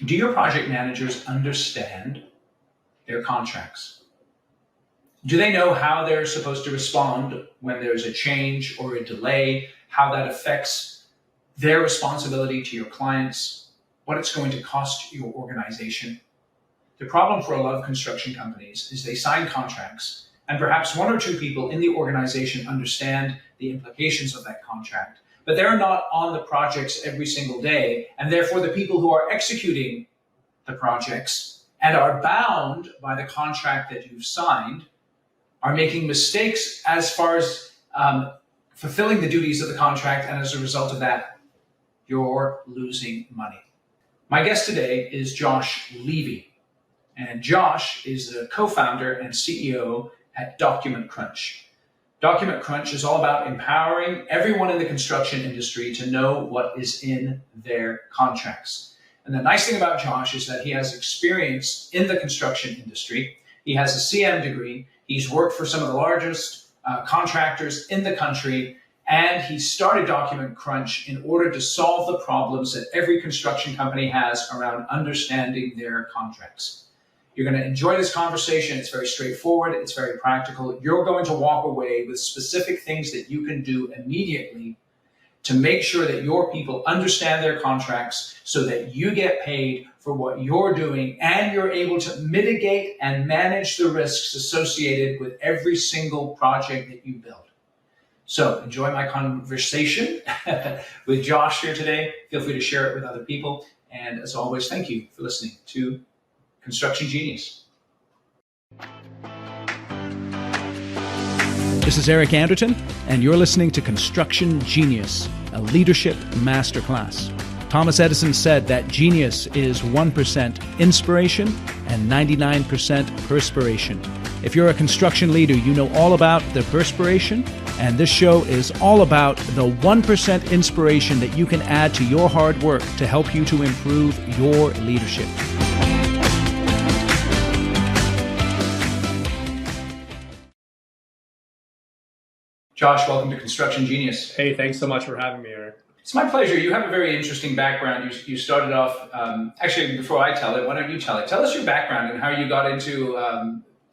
Do your project managers understand their contracts? Do they know how they're supposed to respond when there's a change or a delay, how that affects their responsibility to your clients, what it's going to cost your organization? The problem for a lot of construction companies is they sign contracts, and perhaps one or two people in the organization understand the implications of that contract, but they're not on the projects every single day, and therefore the people who are executing the projects and are bound by the contract that you've signed are making mistakes as far as fulfilling the duties of the contract, and as a result of that, you're losing money. My guest today is Josh Levy, and Josh is the co-founder and CEO at Document Crunch. Document Crunch is all about empowering everyone in the construction industry to know what is in their contracts. And the nice thing about Josh is that he has experience in the construction industry. He has a CM degree. He's worked for some of the largest contractors in the country, and he started Document Crunch in order to solve the problems that every construction company has around understanding their contracts. You're going to enjoy this conversation. It's very straightforward. It's very practical. You're going to walk away with specific things that you can do immediately to make sure that your people understand their contracts so that you get paid for what you're doing, and you're able to mitigate and manage the risks associated with every single project that you build. So enjoy my conversation with Josh here today. Feel free to share it with other people. And as always, thank you for listening to Construction Genius. This is Eric Anderton, and you're listening to Construction Genius, a leadership masterclass. Thomas Edison said that genius is 1% inspiration and 99% perspiration. If you're a construction leader, you know all about the perspiration, and this show is all about the 1% inspiration that you can add to your hard work to help you to improve your leadership. Josh, welcome to Construction Genius. Hey, thanks so much for having me, Eric. It's my pleasure. You have a very interesting background. You started off, actually, before I tell it, why don't you tell it? Tell us your background and how you got into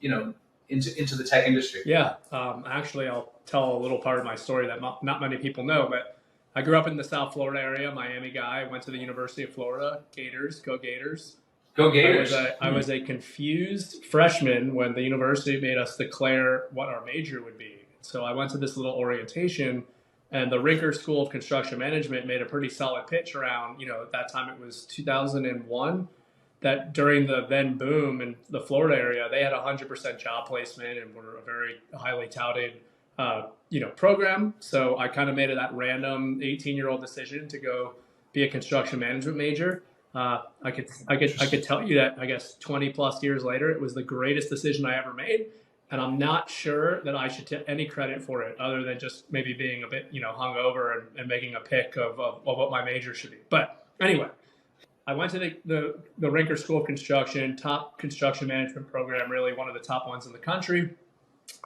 the tech industry. Yeah, actually, I'll tell a little part of my story that not many people know, but I grew up in the South Florida area, Miami guy. Went to the University of Florida. Gators, go Gators. Go Gators. I was a confused freshman when the university made us declare what our major would be. So I went to this little orientation, and the Rinker School of Construction Management made a pretty solid pitch around, at that time it was 2001, that during the then boom in the Florida area, they had 100% job placement and were a very highly touted, program. So I kind of made that random 18-year-old decision to go be a construction management major. I could tell you that, I guess, 20 plus years later, it was the greatest decision I ever made. And I'm not sure that I should take any credit for it other than just maybe being a bit, hungover and making a pick of what my major should be. But anyway, I went to the Rinker School of Construction, top construction management program, really one of the top ones in the country.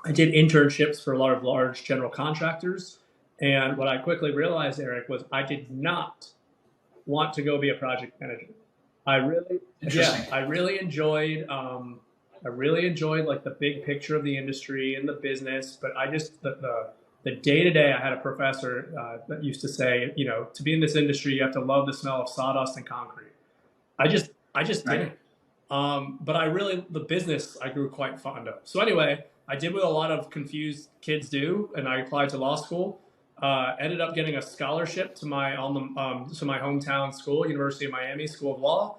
I did internships for a lot of large general contractors. And what I quickly realized, Eric, was I did not want to go be a project manager. I really enjoyed like the big picture of the industry and the business, but I just, the day to day, I had a professor that used to say, to be in this industry, you have to love the smell of sawdust and concrete. I just didn't. But the business I grew quite fond of. So anyway, I did what a lot of confused kids do, and I applied to law school. Ended up getting a scholarship to my hometown school, University of Miami School of Law.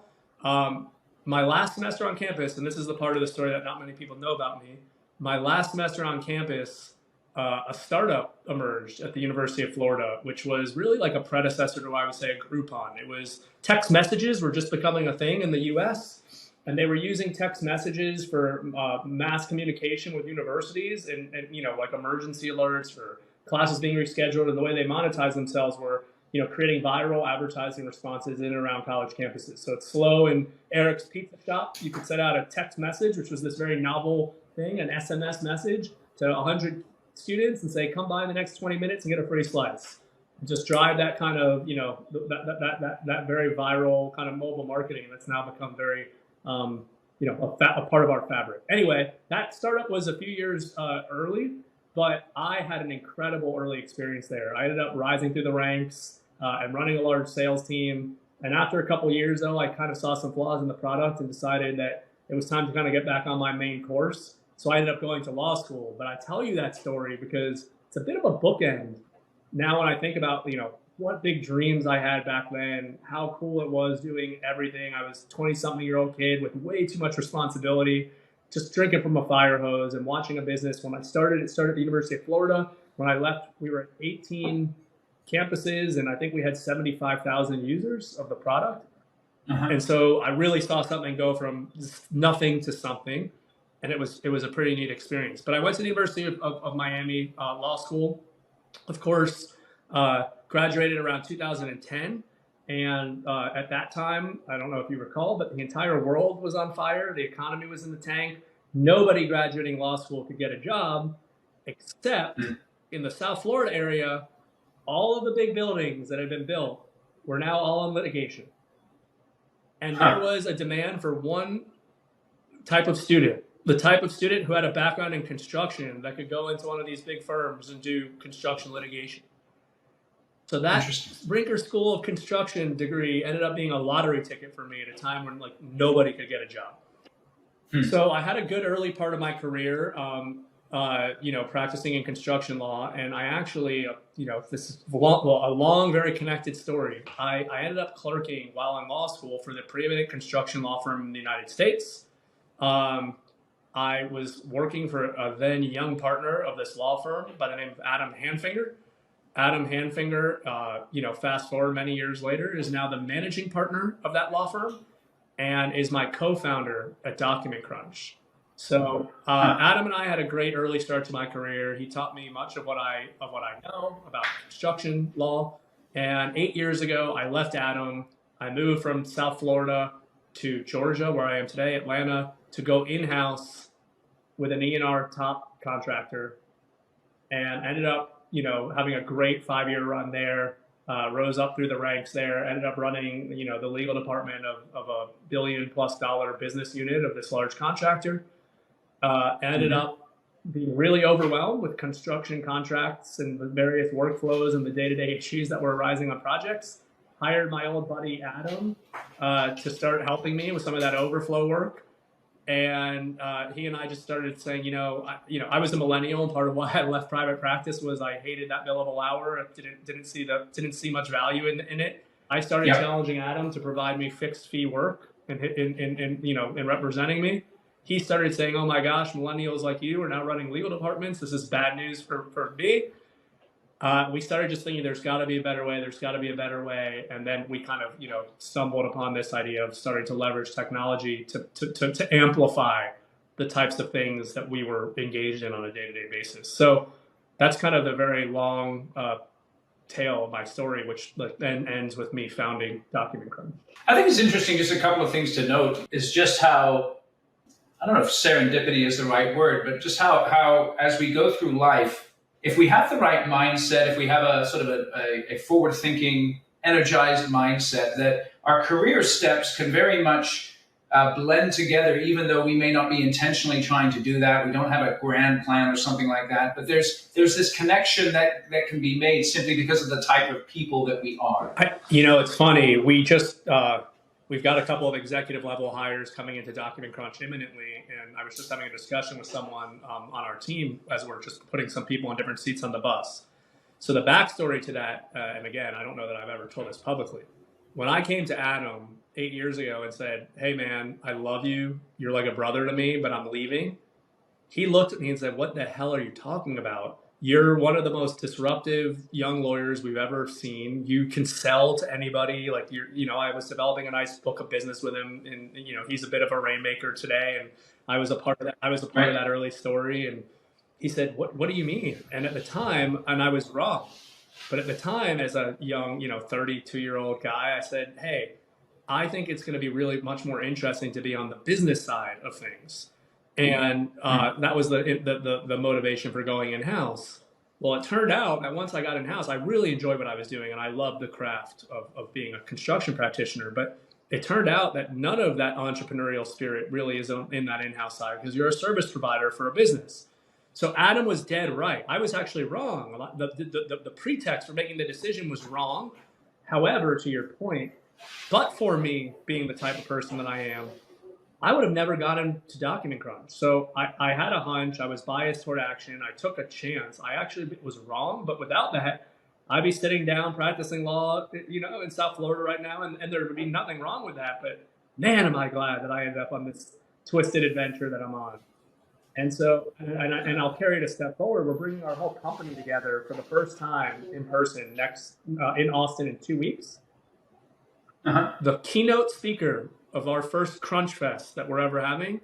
My last semester on campus, and this is the part of the story that not many people know about me, my last semester on campus, a startup emerged at the University of Florida, which was really like a predecessor to, I would say, a Groupon. It was text messages were just becoming a thing in the US, and they were using text messages for mass communication with universities and like emergency alerts for classes being rescheduled. And the way they monetize themselves were creating viral advertising responses in and around college campuses. So it's Slow and Eric's Pizza Shop. You could send out a text message, which was this very novel thing, an SMS message to 100 students and say, come by in the next 20 minutes and get a free slice. just drive that kind of, that very viral kind of mobile marketing that's now become very, a part of our fabric. Anyway, that startup was a few years early, but I had an incredible early experience there. I ended up rising through the ranks and running a large sales team. And after a couple of years, though, I kind of saw some flaws in the product and decided that it was time to kind of get back on my main course. So I ended up going to law school. But I tell you that story because it's a bit of a bookend. Now, when I think about, what big dreams I had back then, how cool it was doing everything. I was a 20-something-year-old kid with way too much responsibility, just drinking from a fire hose and watching a business. When I started, it started at the University of Florida. When I left, we were at 18 campuses, and I think we had 75,000 users of the product. And so I really saw something go from nothing to something, and it was a pretty neat experience. But I went to the University of Miami Law School, of course, graduated around 2010. And at that time, I don't know if you recall, but the entire world was on fire. The economy was in the tank. Nobody graduating law school could get a job, except in the South Florida area, all of the big buildings that had been built were now all in litigation. And there was a demand for one type of student, the type of student who had a background in construction that could go into one of these big firms and do construction litigation. So that Brinker School of Construction degree ended up being a lottery ticket for me at a time when nobody could get a job. So I had a good early part of my career, practicing in construction law. And I actually, this is a long, very connected story. I ended up clerking while in law school for the preeminent construction law firm in the United States. I was working for a then young partner of this law firm by the name of Adam Hanfinger. Adam Hanfinger, fast forward many years later, is now the managing partner of that law firm and is my co-founder at Document Crunch. So Adam and I had a great early start to my career. He taught me much of what I know about construction law. And 8 years ago, I left Adam. I moved from South Florida to Georgia, where I am today, Atlanta, to go in-house with an E&R top contractor, and ended up having a great 5-year run there, rose up through the ranks there, ended up running, the legal department of a $1 billion+ business unit of this large contractor. Ended up being really overwhelmed with construction contracts and the various workflows and the day-to-day issues that were arising on projects. Hired my old buddy Adam to start helping me with some of that overflow work. And he and I just started saying, I was a millennial, and part of why I left private practice was I hated that billable hour. I didn't see much value in it. I started challenging Adam to provide me fixed fee work in representing me. He started saying, "Oh my gosh, millennials like you are now running legal departments. This is bad news for me." We started just thinking there's got to be a better way. There's got to be a better way. And then we kind of, stumbled upon this idea of starting to leverage technology to amplify the types of things that we were engaged in on a day-to-day basis. So that's kind of the very long tale of my story, which then ends with me founding Document Crunch. I think it's interesting, just a couple of things to note is just how, I don't know if serendipity is the right word, but just how as we go through life, if we have the right mindset, if we have a sort of a forward-thinking, energized mindset, that our career steps can very much blend together, even though we may not be intentionally trying to do that. We don't have a grand plan or something like that. But there's this connection that can be made simply because of the type of people that we are. It's funny. We've got a couple of executive level hires coming into Document Crunch imminently, and I was just having a discussion with someone on our team as we're just putting some people in different seats on the bus. So the backstory to that, and again, I don't know that I've ever told this publicly. When I came to Adam 8 years ago and said, "Hey man, I love you. You're like a brother to me, but I'm leaving," he looked at me and said, "What the hell are you talking about? You're one of the most disruptive young lawyers we've ever seen. You can sell to anybody. I was developing a nice book of business with him, and he's a bit of a rainmaker today. And I was a part of that. I was a part of that early story." And he said, "What do you mean?" And at the time, and I was wrong, but at the time, as a young, 32-year-old guy, I said, "Hey, I think it's going to be really much more interesting to be on the business side of things." And that was the motivation for going in-house. Well, it turned out that once I got in-house, I really enjoyed what I was doing, and I loved the craft of being a construction practitioner. But it turned out that none of that entrepreneurial spirit really is in that in-house side, because you're a service provider for a business. So Adam was dead right. I was actually wrong. The pretext for making the decision was wrong. However, to your point, but for me being the type of person that I am, I would have never gotten to document crunch. So I had a hunch. I was biased toward action. I took a chance. I actually was wrong, but without that, I'd be sitting down practicing law, in South Florida right now, and there would be nothing wrong with that. But man, am I glad that I ended up on this twisted adventure that I'm on. And so, and I'll carry it a step forward. We're bringing our whole company together for the first time in person in Austin in 2 weeks. Uh-huh. The keynote speaker of our first Crunch Fest that we're ever having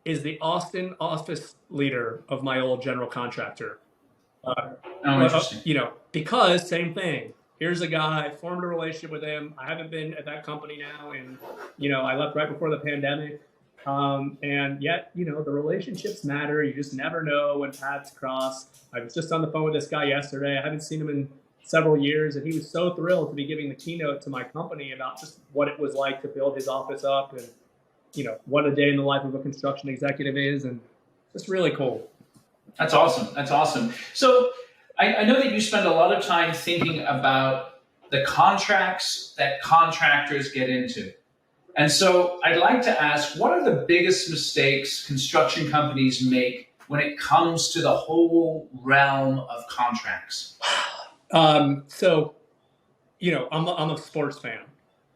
is the Austin office leader of my old general contractor. Interesting. Because same thing. Here's a guy, formed a relationship with him. I haven't been at that company now, and I left right before the pandemic. And yet, the relationships matter. You just never know when paths cross. I was just on the phone with this guy yesterday. I haven't seen him in several years, and he was so thrilled to be giving the keynote to my company about just what it was like to build his office up, and what a day in the life of a construction executive is, and just really cool. That's awesome. So I know that you spend a lot of time thinking about the contracts that contractors get into. And so I'd like to ask, what are the biggest mistakes construction companies make when it comes to the whole realm of contracts? I'm a sports fan,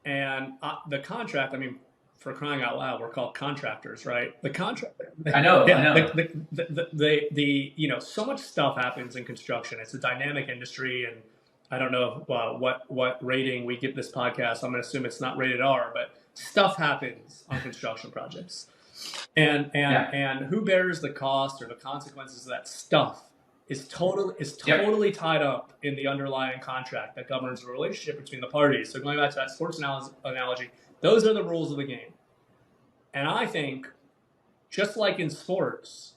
and the contract, for crying out loud, we're called contractors, right? The contract. I know. So much stuff happens in construction. It's a dynamic industry, and I don't know what rating we give this podcast. I'm going to assume it's not rated R, but stuff happens on construction projects, and who bears the cost or the consequences of that stuff is totally tied up in the underlying contract that governs the relationship between the parties. So going back to that sports analogy, those are the rules of the game. And I think, just like in sports,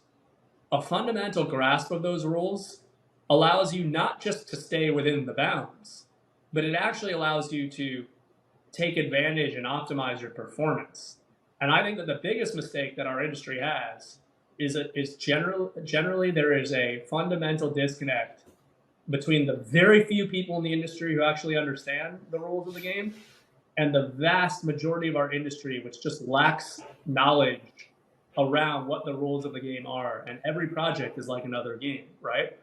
a fundamental grasp of those rules allows you not just to stay within the bounds, but it actually allows you to take advantage and optimize your performance. And I think that the biggest mistake that our industry has is generally there is a fundamental disconnect between the very few people in the industry who actually understand the rules of the game and the vast majority of our industry, which just lacks knowledge around what the rules of the game are. And every project is like another game, right?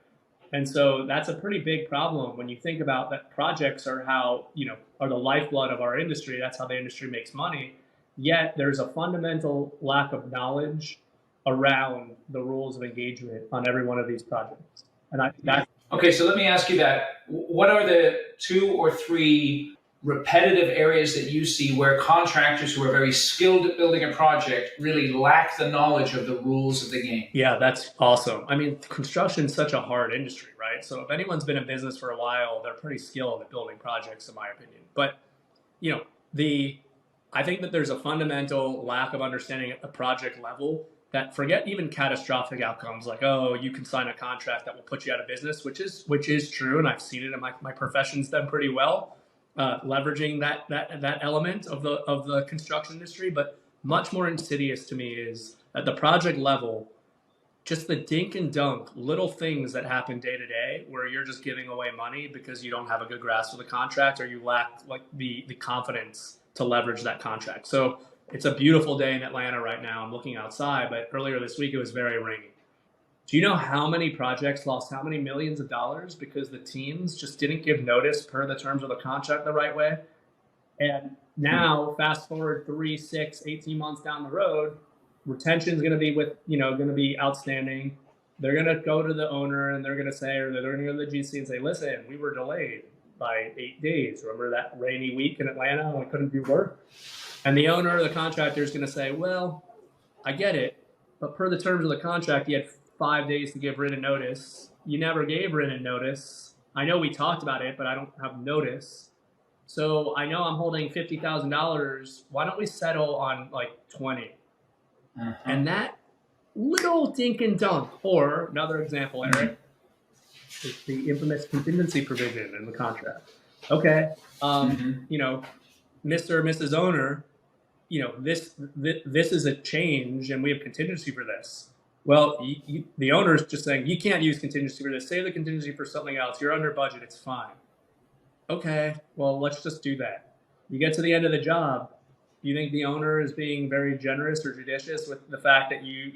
And so that's a pretty big problem when you think about that. Projects are are the lifeblood of our industry. That's how the industry makes money. Yet there's a fundamental lack of knowledge around the rules of engagement on every one of these projects. Okay, so let me ask you that. What are the 2 or 3 repetitive areas that you see where contractors who are very skilled at building a project really lack the knowledge of the rules of the game? Yeah, that's awesome. Construction is such a hard industry, right? So if anyone's been in business for a while, they're pretty skilled at building projects, in my opinion. But, I think that there's a fundamental lack of understanding at the project level that, forget even catastrophic outcomes like, oh, you can sign a contract that will put you out of business, which is true, and I've seen it, and my profession's done pretty well, leveraging that element of the construction industry. But much more insidious to me is at the project level, just the dink and dunk little things that happen day to day where you're just giving away money because you don't have a good grasp of the contract or you lack the confidence to leverage that contract. So it's a beautiful day in Atlanta right now. I'm looking outside, but earlier this week it was very rainy. Do you know how many projects lost how many millions of dollars because the teams just didn't give notice per the terms of the contract the right way? And now, fast forward 3, 6, 18 months down the road, retention is going to be outstanding. They're going to go to the owner and they're going to say, or they're going to go to the GC and say, listen, we were delayed by 8 days. Remember that rainy week in Atlanta when we couldn't do work? And the owner or the contractor is going to say, well, I get it, but per the terms of the contract, you had 5 days to give written notice. You never gave written notice. I know we talked about it, but I don't have notice. So I know I'm holding $50,000. Why don't we settle on like 20? And that little dink and dunk, or another example, Eric, It's the infamous contingency provision in the contract. Okay, you know, Mr. or Mrs. Owner, you know, this is a change, and we have contingency for this. Well, the owner is just saying you can't use contingency for this. Save the contingency for something else. You're under budget. It's fine. Okay, well, let's just do that. You get to the end of the job. You think the owner is being very generous or judicious with the fact that you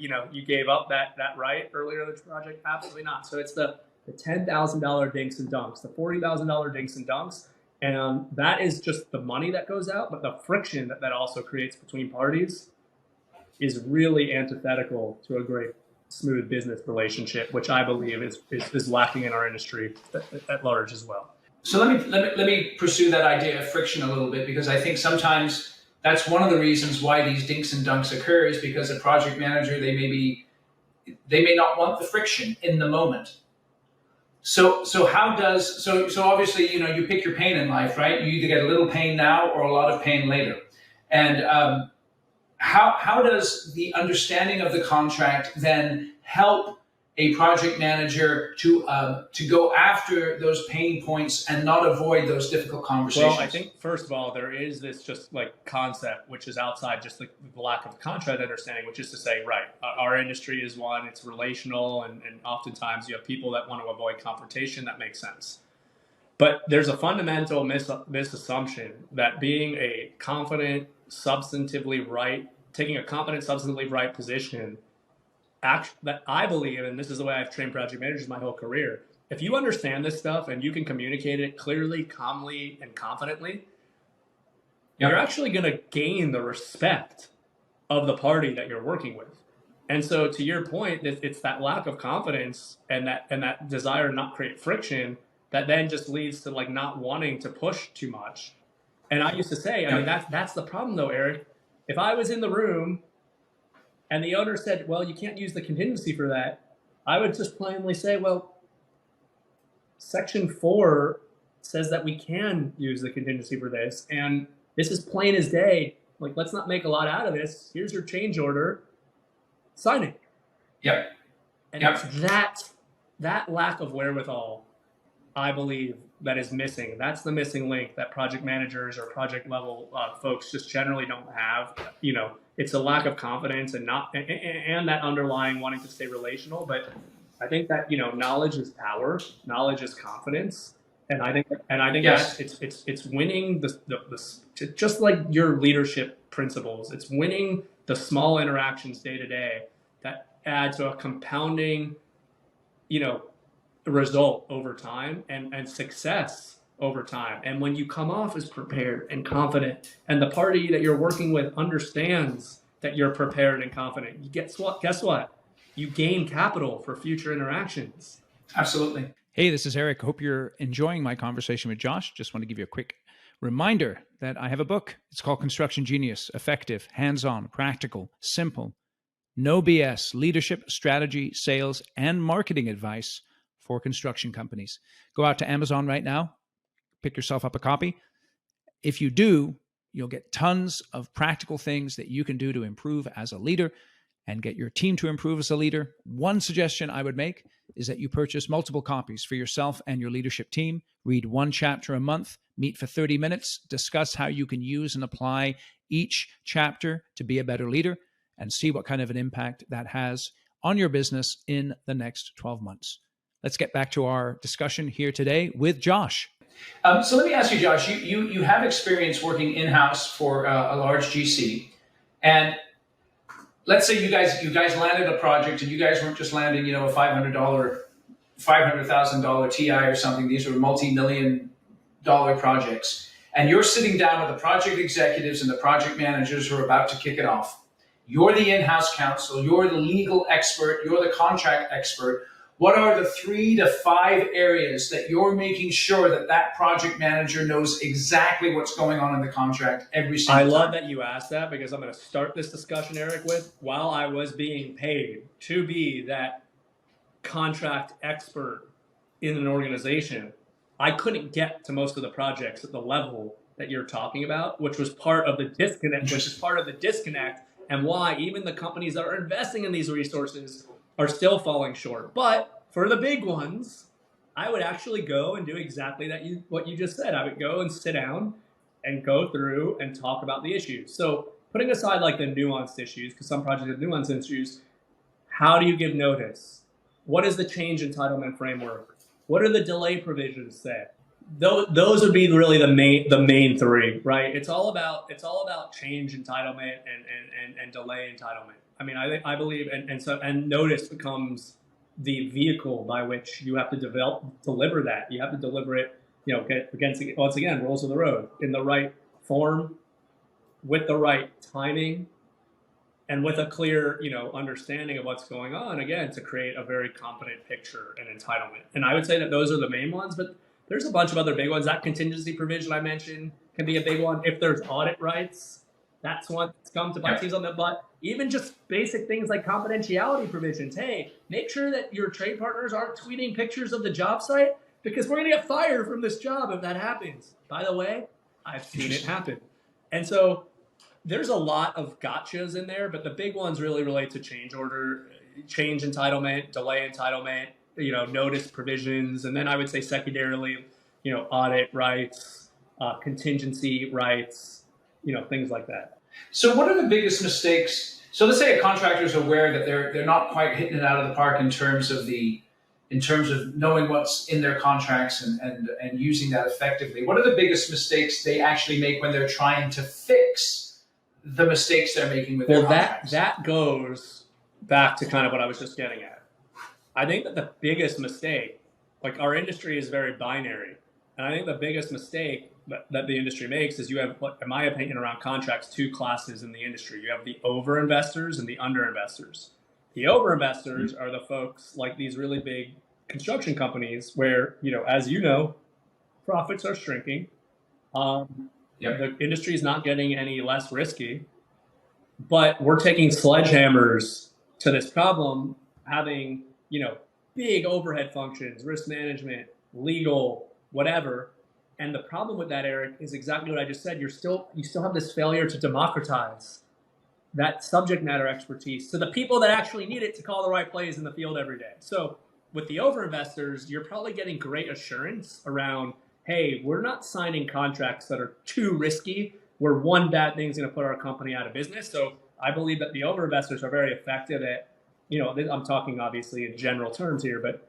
gave up that right earlier in the project? Absolutely not. So it's the $10,000 dinks and dunks, the $40,000 dinks and dunks, and that is just the money that goes out. But the friction that also creates between parties is really antithetical to a great smooth business relationship, which I believe is lacking in our industry at large as well. So let me pursue that idea of friction a little bit, because I think sometimes that's one of the reasons why these dinks and dunks occur, is because a project manager, they may not want the friction in the moment. So obviously, you pick your pain in life, right? You either get a little pain now or a lot of pain later. And how does the understanding of the contract then help a project manager to go after those pain points and not avoid those difficult conversations? Well, I think first of all, there is this just like concept, which is outside just the lack of contract understanding, which is to say, right, our industry is one, it's relational, and oftentimes you have people that want to avoid confrontation. That makes sense. But there's a fundamental misassumption that being a confident, substantively right, taking a competent, substantively right position, that I believe, and this is the way I've trained project managers my whole career, if you understand this stuff and you can communicate it clearly, calmly, and confidently, you're actually going to gain the respect of the party that you're working with. And so to your point, it's that lack of confidence and that desire to not create friction that then just leads to like not wanting to push too much. And I used to say, I mean, that's the problem though, Eric. If I was in the room and the owner said, well, you can't use the contingency for that, I would just plainly say, well, Section 4 says that we can use the contingency for this, and this is plain as day. Like, let's not make a lot out of this. Here's your change order. Sign it. Yep. And it's that lack of wherewithal, I believe, that is missing. That's the missing link that project managers or project level folks just generally don't have. It's a lack of confidence and that underlying wanting to stay relational. But I think that knowledge is power, knowledge is confidence, and I think Yes. that it's winning the just like your leadership principles. It's winning the small interactions day to day that add to a compounding, result over time and success over time. And when you come off as prepared and confident, and the party that you're working with understands that you're prepared and confident, guess what? You gain capital for future interactions. Absolutely. Hey, this is Eric. Hope you're enjoying my conversation with Josh. Just want to give you a quick reminder that I have a book. It's called Construction Genius: Effective, Hands-On, Practical, Simple, No BS Leadership, Strategy, Sales, and Marketing Advice for construction companies. Go out to Amazon right now, pick yourself up a copy. If you do, you'll get tons of practical things that you can do to improve as a leader and get your team to improve as a leader. One suggestion I would make is that you purchase multiple copies for yourself and your leadership team. Read one chapter a month, meet for 30 minutes, discuss how you can use and apply each chapter to be a better leader, and see what kind of an impact that has on your business in the next 12 months. Let's get back to our discussion here today with Josh. So let me ask you, Josh, you have experience working in-house for a large GC, and let's say you guys landed a project, and you guys weren't just landing, a $500,000 TI or something. These were multi-million-dollar projects, and you're sitting down with the project executives and the project managers who are about to kick it off. You're the in-house counsel, you're the legal expert, you're the contract expert. What are the 3 to 5 areas that you're making sure that project manager knows exactly what's going on in the contract every single time? I love that you asked that, because I'm going to start this discussion, Eric, with while I was being paid to be that contract expert in an organization, I couldn't get to most of the projects at the level that you're talking about, which was part of the disconnect, and why even the companies that are investing in these resources are still falling short. But for the big ones, I would actually go and do exactly what you just said. I would go and sit down and go through and talk about the issues. So putting aside like the nuanced issues, because some projects have nuanced issues, how do you give notice? What is the change entitlement framework? What do the delay provisions say? Those would be really the main three, right? It's all about change entitlement and delay entitlement. I mean, I believe and notice becomes the vehicle by which you have to deliver that. You have to deliver it, against once again rules of the road in the right form, with the right timing, and with a clear, understanding of what's going on, again, to create a very competent picture and entitlement. And I would say that those are the main ones, but there's a bunch of other big ones. That contingency provision I mentioned can be a big one. If there's audit rights, that's one that's come to bite teams on the butt. Even just basic things like confidentiality provisions. Hey, make sure that your trade partners aren't tweeting pictures of the job site, because we're going to get fired from this job if that happens. By the way, I've seen it happen. And so there's a lot of gotchas in there, but the big ones really relate to change order, change entitlement, delay entitlement, notice provisions, and then I would say secondarily, audit rights, contingency rights, things like that. So what are the biggest mistakes? So let's say a contractor is aware that they're not quite hitting it out of the park in terms of knowing what's in their contracts and using that effectively. What are the biggest mistakes they actually make when they're trying to fix the mistakes they're making with their contracts? That goes back to kind of what I was just getting at. I think that the biggest mistake, like our industry is very binary, and I think the biggest mistake that the industry makes is you have, in my opinion, around contracts, two classes in the industry. You have the over-investors and the under-investors. The over-investors are the folks like these really big construction companies where, as you know, profits are shrinking. The industry is not getting any less risky, but we're taking sledgehammers to this problem, having, big overhead functions, risk management, legal, whatever. And the problem with that, Eric, is exactly what I just said. You still have this failure to democratize that subject matter expertise to the people that actually need it to call the right plays in the field every day. So with the over-investors, you're probably getting great assurance around, hey, we're not signing contracts that are too risky where one bad thing is going to put our company out of business. So I believe that the over-investors are very effective at, I'm talking obviously in general terms here, but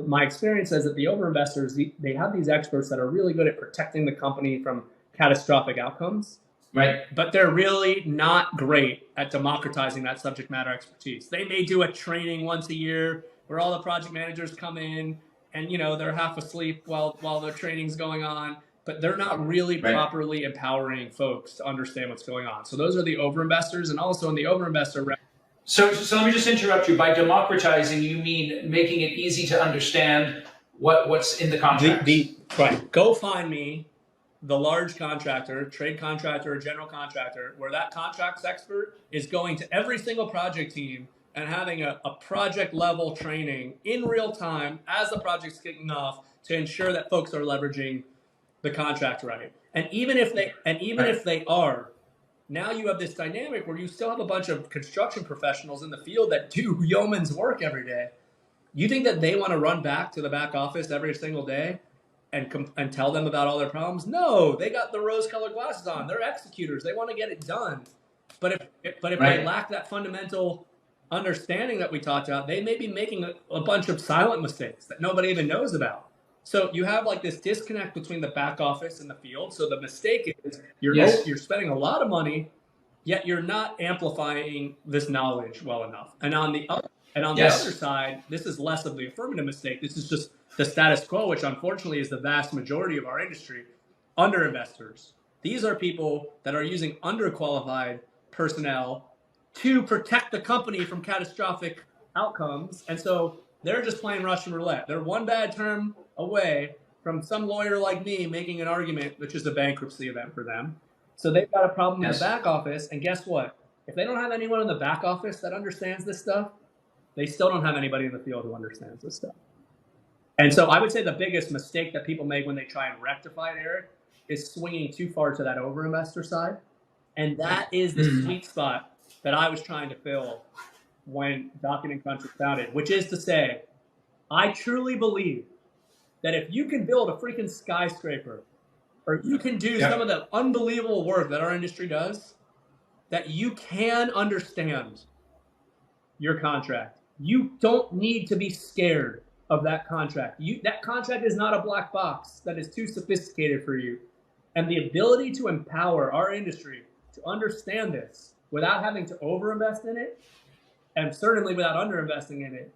my experience says that the over-investors, they have these experts that are really good at protecting the company from catastrophic outcomes. Right. But they're really not great at democratizing that subject matter expertise. They may do a training once a year where all the project managers come in and, they're half asleep while their training's going on, but they're not really properly empowering folks to understand what's going on. So those are the over-investors. And also in the over-investor. So let me just interrupt you. By democratizing, you mean making it easy to understand what's in the contract. Right. Go find me the large contractor, trade contractor, or general contractor, where that contracts expert is going to every single project team and having a project level training in real time as the project's kicking off to ensure that folks are leveraging the contract right. And even if they are, now you have this dynamic where you still have a bunch of construction professionals in the field that do yeoman's work every day. You think that they want to run back to the back office every single day and tell them about all their problems? No, they got the rose-colored glasses on. They're executors. They want to get it done. But if they lack that fundamental understanding that we talked about, they may be making a bunch of silent mistakes that nobody even knows about. So you have like this disconnect between the back office and the field. So the mistake is you're spending a lot of money, yet you're not amplifying this knowledge well enough. And on the other side, this is less of the affirmative mistake. This is just the status quo, which unfortunately is the vast majority of our industry. Under-investors. These are people that are using underqualified personnel to protect the company from catastrophic outcomes. And so they're just playing Russian roulette. They're one bad term away from some lawyer like me making an argument, which is a bankruptcy event for them. So they've got a problem in the back office. And guess what? If they don't have anyone in the back office that understands this stuff, they still don't have anybody in the field who understands this stuff. And so I would say the biggest mistake that people make when they try and rectify it, Eric, is swinging too far to that over-investor side. And that is the sweet spot that I was trying to fill when Document Crunch was founded, which is to say, I truly believe that if you can build a freaking skyscraper, or you can do some of the unbelievable work that our industry does, that you can understand your contract. You don't need to be scared of that contract. That contract is not a black box that is too sophisticated for you. And the ability to empower our industry to understand this without having to overinvest in it, and certainly without underinvesting in it,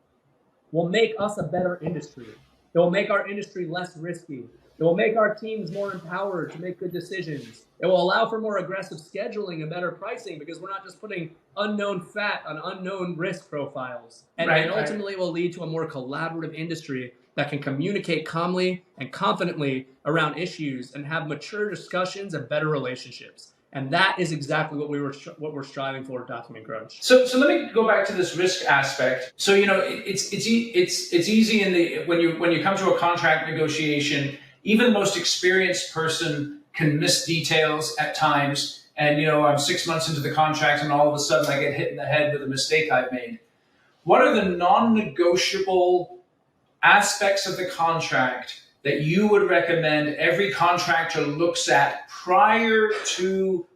will make us a better industry. It will make our industry less risky. It will make our teams more empowered to make good decisions. It will allow for more aggressive scheduling and better pricing because we're not just putting unknown fat on unknown risk profiles. And ultimately will lead to a more collaborative industry that can communicate calmly and confidently around issues and have mature discussions and better relationships. And that is exactly what we're striving for at Document Crunch. So let me go back to this risk aspect. So it's easy when you come to a contract negotiation. Even the most experienced person can miss details at times. And I'm 6 months into the contract, and all of a sudden I get hit in the head with a mistake I've made. What are the non-negotiable aspects of the contract that you would recommend every contractor looks at prior to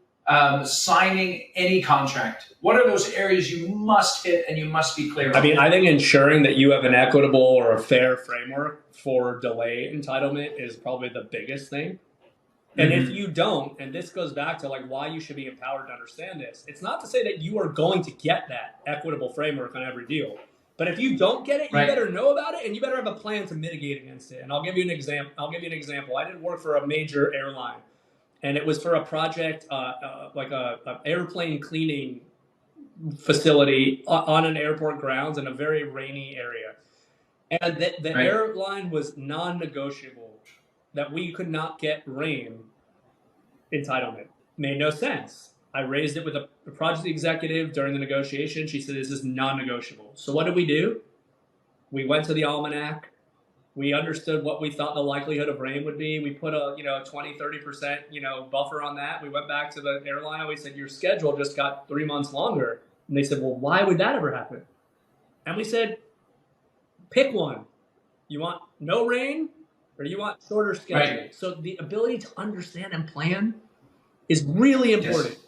signing any contract? What are those areas you must hit and you must be clear on? I mean, I think ensuring that you have an equitable or a fair framework for delay entitlement is probably the biggest thing. And if you don't, and this goes back to like why you should be empowered to understand this, it's not to say that you are going to get that equitable framework on every deal. But if you don't get it, you better know about it, and you better have a plan to mitigate against it. And I'll give you an example. I did work for a major airline, and it was for a project like a airplane cleaning facility on an airport grounds in a very rainy area. And the airline was non-negotiable that we could not get rain entitlement. Made no sense. I raised it with the project executive during the negotiation. She said, this is non-negotiable. So what did we do? We went to the almanac. We understood what we thought the likelihood of rain would be. We put a 20, 30% buffer on that. We went back to the airline. We said, your schedule just got 3 months longer. And they said, well, why would that ever happen? And we said, pick one. You want no rain, or do you want shorter schedule? So the ability to understand and plan is really important. Yes.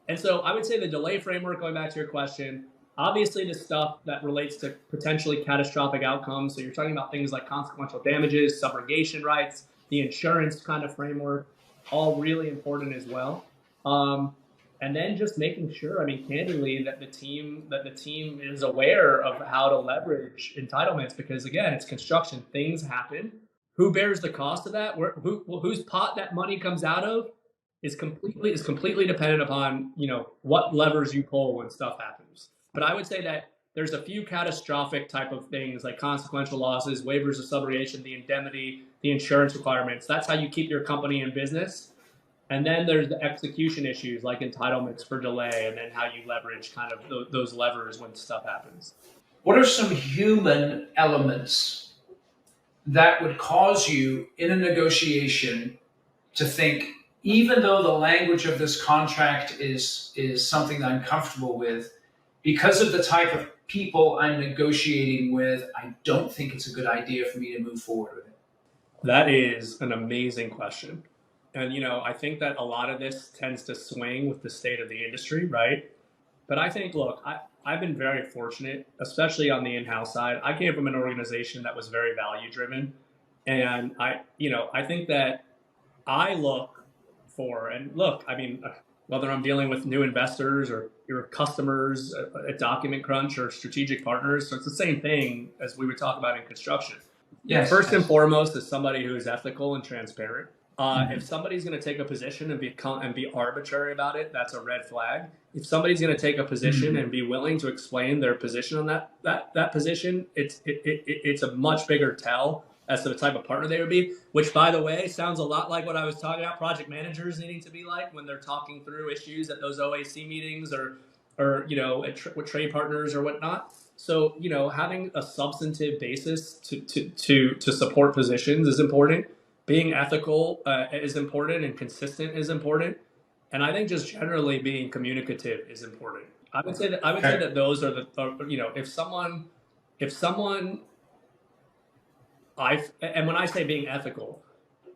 And so I would say the delay framework, going back to your question, obviously the stuff that relates to potentially catastrophic outcomes. So you're talking about things like consequential damages, subrogation rights, the insurance kind of framework, all really important as well. And then just making sure, candidly, that the team is aware of how to leverage entitlements, because again, it's construction. Things happen. Who bears the cost of that? Whose pot that money comes out of is completely dependent upon what levers you pull when stuff happens. But I would say that there's a few catastrophic type of things like consequential losses, waivers of subrogation, the indemnity, the insurance requirements. That's how you keep your company in business. And then there's the execution issues like entitlements for delay, and then how you leverage kind of those levers when stuff happens. What are some human elements that would cause you in a negotiation to think, even though the language of this contract is something that I'm comfortable with, because of the type of people I'm negotiating with, I don't think it's a good idea for me to move forward with it? That is an amazing question. And, I think that a lot of this tends to swing with the state of the industry, right? But I think, look, I've been very fortunate, especially on the in-house side. I came from an organization that was very value-driven. And I think that I look for, whether I'm dealing with new investors or your customers at Document Crunch or strategic partners, so it's the same thing as we would talk about in construction. Yes. First and foremost is somebody who is ethical and transparent. If somebody's going to take a position and be arbitrary about it, that's a red flag. If somebody's going to take a position and be willing to explain their position on that position, it's a much bigger tell as to the type of partner they would be, which, by the way, sounds a lot like what I was talking about project managers needing to be like when they're talking through issues at those OAC meetings or with trade partners or whatnot. So, having a substantive basis to support positions is important. Being ethical is important, and consistent is important. And I think just generally being communicative is important. I would say that those are if someone and when I say being ethical,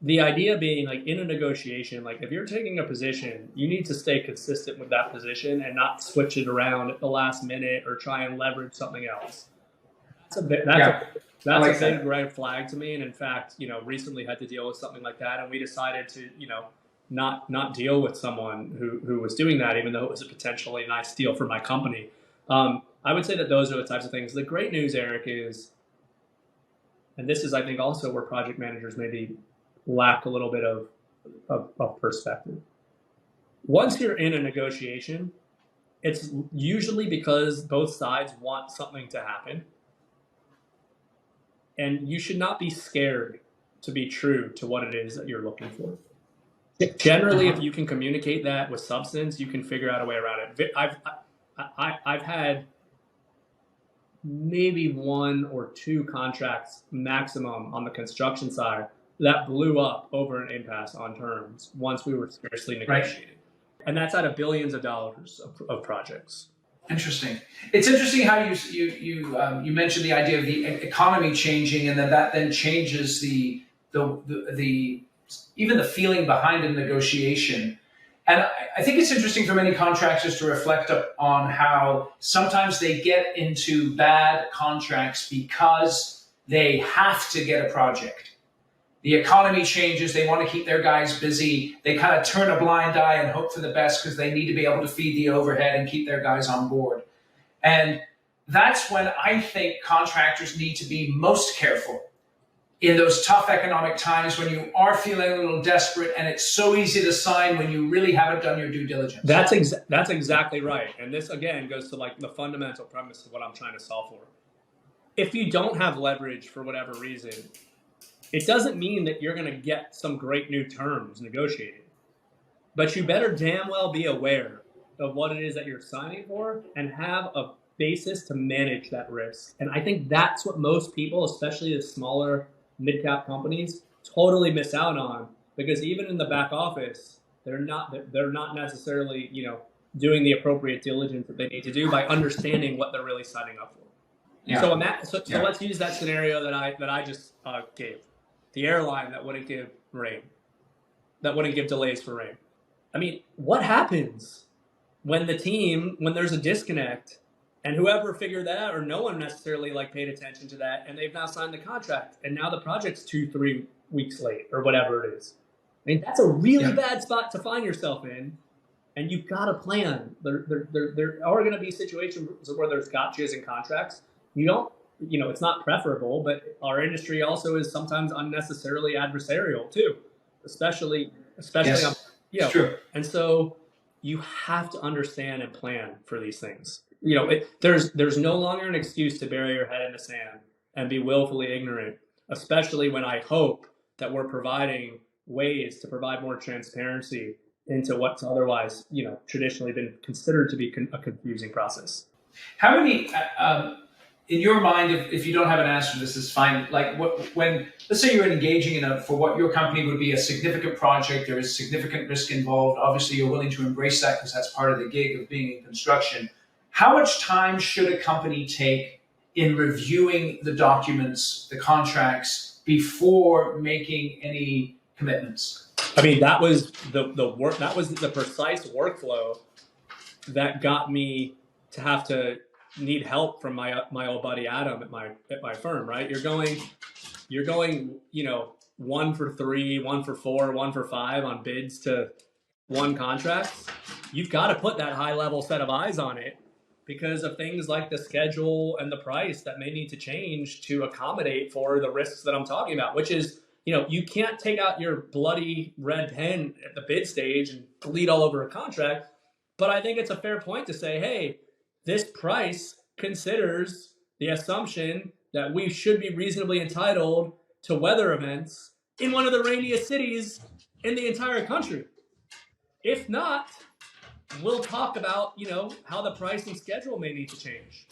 the idea being like in a negotiation, like if you're taking a position, you need to stay consistent with that position and not switch it around at the last minute or try and leverage something else. That's a big red flag to me. And in fact, recently had to deal with something like that, and we decided to, not deal with someone who was doing that, even though it was a potentially nice deal for my company. I would say that those are the types of things. The great news, Eric, is, and this is, I think, also where project managers maybe lack a little bit of perspective. Once you're in a negotiation, it's usually because both sides want something to happen. And you should not be scared to be true to what it is that you're looking for. Generally, if you can communicate that with substance, you can figure out a way around it. I've had maybe 1 or 2 contracts maximum on the construction side that blew up over an impasse on terms once we were seriously negotiating. Right. And that's out of billions of dollars of projects. Interesting. It's interesting how you mentioned the idea of the economy changing, and that then changes the even the feeling behind a negotiation. And I think it's interesting for many contractors to reflect on how sometimes they get into bad contracts because they have to get a project. The economy changes. They want to keep their guys busy. They kind of turn a blind eye and hope for the best because they need to be able to feed the overhead and keep their guys on board. And that's when I think contractors need to be most careful in those tough economic times when you are feeling a little desperate, and it's so easy to sign when you really haven't done your due diligence. That's exactly right. And this, again, goes to like the fundamental premise of what I'm trying to solve for. If you don't have leverage for whatever reason, it doesn't mean that you're going to get some great new terms negotiated. But you better damn well be aware of what it is that you're signing for and have a basis to manage that risk. And I think that's what most people, especially the smaller mid-cap companies, totally miss out on, because even in the back office, they're not necessarily, doing the appropriate diligence that they need to do by understanding what they're really signing up for. Yeah. So let's use that scenario that I just gave. The airline that wouldn't give delays for rain. I mean, what happens when there's a disconnect, and whoever figured that out, or no one necessarily paid attention to that, and they've now signed the contract, and now the project's 2-3 weeks late, or whatever it is. I mean, that's a really bad spot to find yourself in, and you've got to plan. There are going to be situations where there's gotchas in contracts. It's not preferable, but our industry also is sometimes unnecessarily adversarial too, especially yes, it's true. And so you have to understand and plan for these things. There's no longer an excuse to bury your head in the sand and be willfully ignorant, especially when I hope that we're providing ways to provide more transparency into what's otherwise, traditionally been considered to be a confusing process. How many, in your mind, if you don't have an answer to this, is fine. When let's say you're engaging for what your company would be a significant project, there is significant risk involved. Obviously, you're willing to embrace that because that's part of the gig of being in construction. How much time should a company take in reviewing the documents, the contracts, before making any commitments? I mean, that was the work. That was the precise workflow that got me to have to need help from my old buddy Adam at my firm. Right? You're going, 1 for 3, 1 for 4, 1 for 5 on bids to 1 contract. You've got to put that high level set of eyes on it because of things like the schedule and the price that may need to change to accommodate for the risks that I'm talking about, which is, you can't take out your bloody red pen at the bid stage and bleed all over a contract. But I think it's a fair point to say, hey, this price considers the assumption that we should be reasonably entitled to weather events in one of the rainiest cities in the entire country. If not, we'll talk about, how the price and schedule may need to change.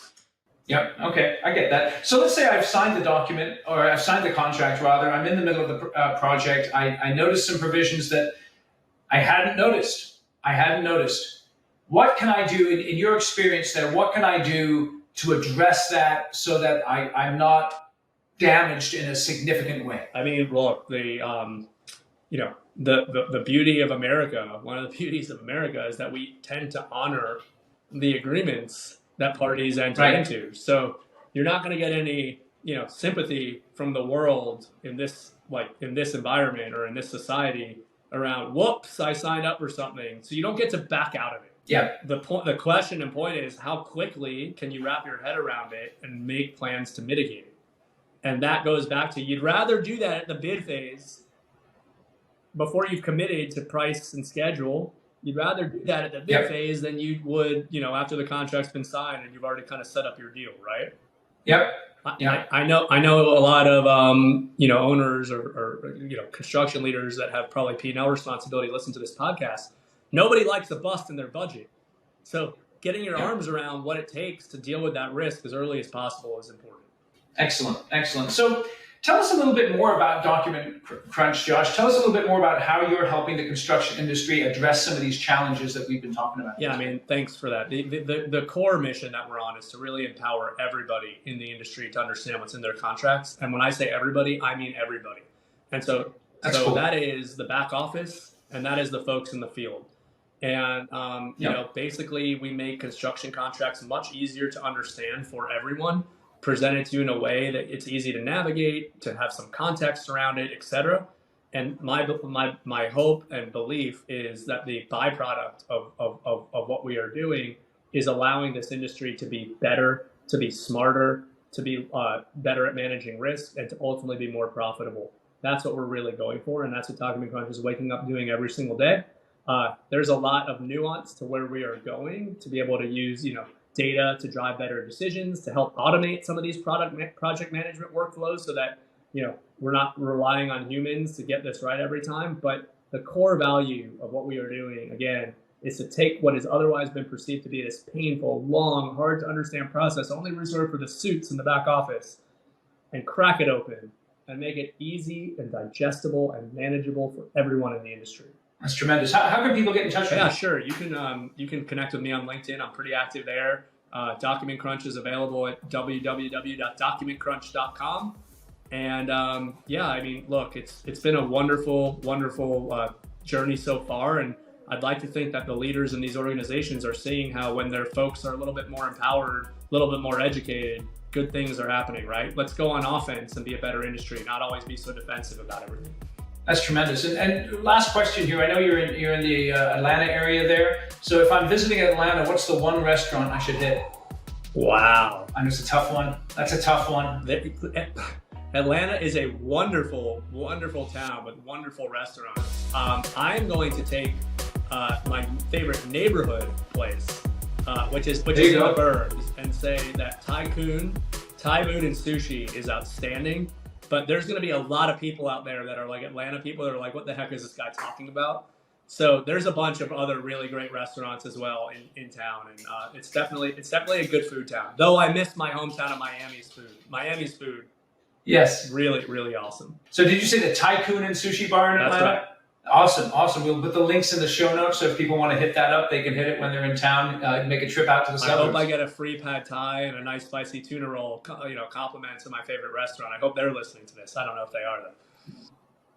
Yep. Okay. I get that. So let's say I've signed the document, or I've signed the contract rather. I'm in the middle of the project. I noticed some provisions that I hadn't noticed. What can I do in your experience there? What can I do to address that so that I'm not damaged in a significant way. I mean, look, the beauty of America, one of the beauties of America is that we tend to honor the agreements that parties enter into. So you're not going to get any, sympathy from the world in this environment or in this society around, whoops, I signed up for something. So you don't get to back out of it. Yeah. The question and point is, how quickly can you wrap your head around it and make plans to mitigate it? And that goes back to, you'd rather do that at the bid phase before you've committed to price and schedule. You'd rather do that at the bid phase than you would, after the contract's been signed and you've already kind of set up your deal, right? Yep. I know a lot of owners or construction leaders that have probably P&L responsibility listen to this podcast. Nobody likes a bust in their budget. So getting your arms around what it takes to deal with that risk as early as possible is important. Excellent. So tell us a little bit more about Document Crunch, Josh. Tell us a little bit more about how you're helping the construction industry address some of these challenges that we've been talking about. Yeah, I mean, thanks for that. The core mission that we're on is to really empower everybody in the industry to understand what's in their contracts. And when I say everybody, I mean everybody. And so cool. That is the back office, and that is the folks in the field. And, basically we make construction contracts much easier to understand for everyone, presented to you in a way that it's easy to navigate, to have some context around it, etc. And my hope and belief is that the byproduct of what we are doing is allowing this industry to be better, to be smarter, to be better at managing risk, and to ultimately be more profitable. That's what we're really going for, and that's what Document Crunch is waking up doing every single day. There's a lot of nuance to where we are going to be able to use, data to drive better decisions, to help automate some of these project management workflows so that, we're not relying on humans to get this right every time. But the core value of what we are doing, again, is to take what has otherwise been perceived to be this painful, long, hard to understand process only reserved for the suits in the back office and crack it open and make it easy and digestible and manageable for everyone in the industry. That's tremendous. How can people get in touch with you? Yeah, sure. You can connect with me on LinkedIn. I'm pretty active there. Document Crunch is available at www.documentcrunch.com. And look, it's been a wonderful journey so far. And I'd like to think that the leaders in these organizations are seeing how when their folks are a little bit more empowered, a little bit more educated, good things are happening, right? Let's go on offense and be a better industry, not always be so defensive about everything. That's tremendous. And last question here. I know you're in the Atlanta area there. So if I'm visiting Atlanta, what's the one restaurant I should hit? Wow. I know it's a tough one. That's a tough one. Atlanta is a wonderful, wonderful town with wonderful restaurants. I'm going to take my favorite neighborhood place, which is in the burbs, and say that Thai food and sushi is outstanding. But there's going to be a lot of people out there that are like Atlanta people that are like, what the heck is this guy talking about? So there's a bunch of other really great restaurants as well in town. And it's definitely a good food town. Though I miss my hometown of Miami's food. Miami's food. Yes. Really, really awesome. So did you say the Tycoon and Sushi Bar in Atlanta? That's right. Awesome. We'll put the links in the show notes, so if people want to hit that up, they can hit it when they're in town, make a trip out to the suburbs. I hope I get a free pad thai and a nice spicy tuna roll, compliments of my favorite restaurant. I hope they're listening to this. I don't know if they are, though.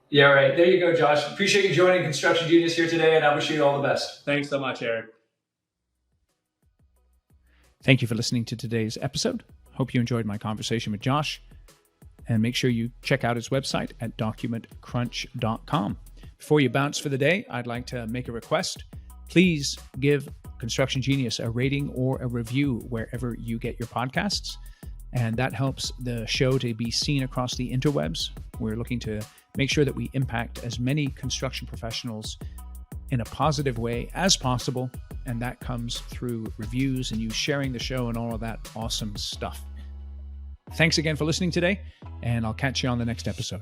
Yeah, right. There you go, Josh. Appreciate you joining Construction Genius here today, and I wish you all the best. Thanks so much, Eric. Thank you for listening to today's episode. Hope you enjoyed my conversation with Josh. And make sure you check out his website at documentcrunch.com. Before you bounce for the day, I'd like to make a request. Please give Construction Genius a rating or a review wherever you get your podcasts. And that helps the show to be seen across the interwebs. We're looking to make sure that we impact as many construction professionals in a positive way as possible. And that comes through reviews and you sharing the show and all of that awesome stuff. Thanks again for listening today, and I'll catch you on the next episode.